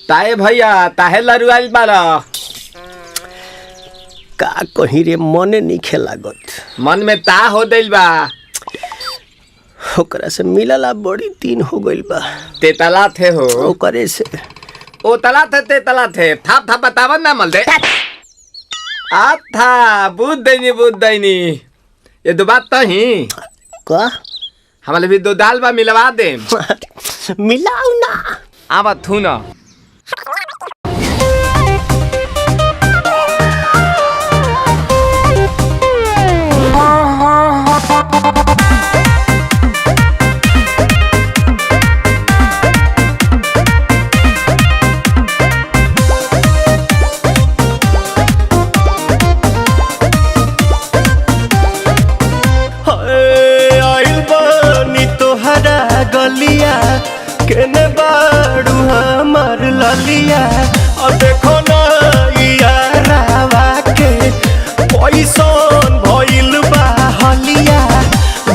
ताए भैया ताहे लरुआल बारा का कहीं रे मने नहीं लागत। मन में ता हो दिल बा ओकरा से मिलला बड़ी दिन हो गइल बा। ते तला थे हो ओकरे से ओ तला थे ते तला थे थाप थाप बतावन ना मल दे आ था बुद्ध दैनी ये दो बात तो ही का हमारे भी दो दाल बा मिलवा दे मिलाऊ ना आवा थू ना गलिया केने बाड़ू हमार ललिया और देखो ना यारावा के पैसन भइल बा हलिया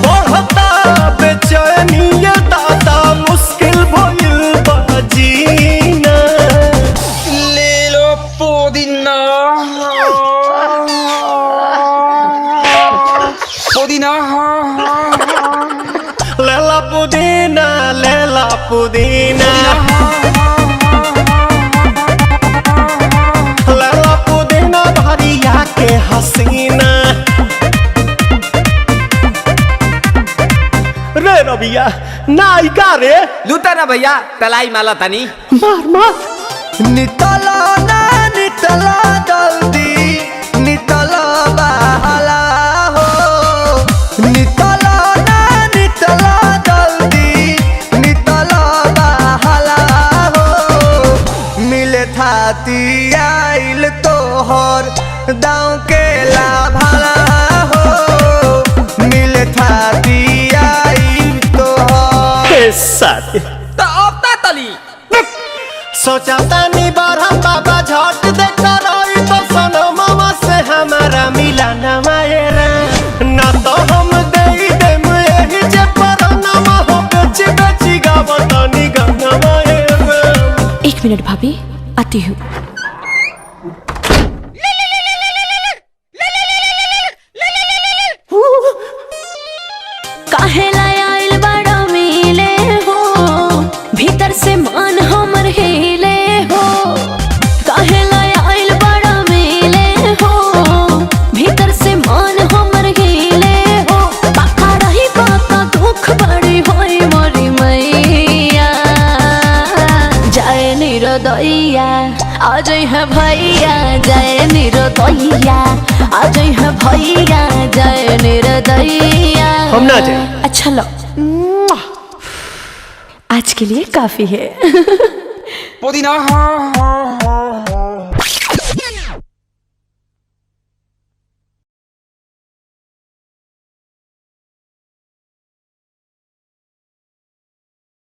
बढ़ता बेचैनिया दादा मुश्किल भइल बा जीना ले लो पुदीना लेला पुदीना लेला पुदीना भरिया के हसीना रे रबिया नायिका रे लूटा ना भैया तलाई माला तनी मार मार नितला ना नितला जल्दी नितला बहला हो नितला ना नितला जल्दी नितला बहला हो मिले थाती आइल तोहर दाँव के लाभला हो मिले थाती आइल तोहर साथी तो अब ता तली सोचा तानी बारह बाबा झट देखता रही तो सनो मामा से हमारा मिला न मायरा ना तो हम दे देम यही जे पर नामा हो बेची बेची गावतानी गंगा मायरा। 1 मिनट भाभी आती हूँ। काहे लायल बड़ा मिले हो भीतर से मन हमर हिले हो काहे लायल बड़ा मिले हो भीतर से मन हमर हिले हो बाका रही बाका दुख बड़ी होई मोरी मैया जाए निरोदैया आज है भैया जाए निरोदैया आज है भैया जाए निरोदैया हम ना जाए। अच्छा लो आज के लिए काफी है पुदीना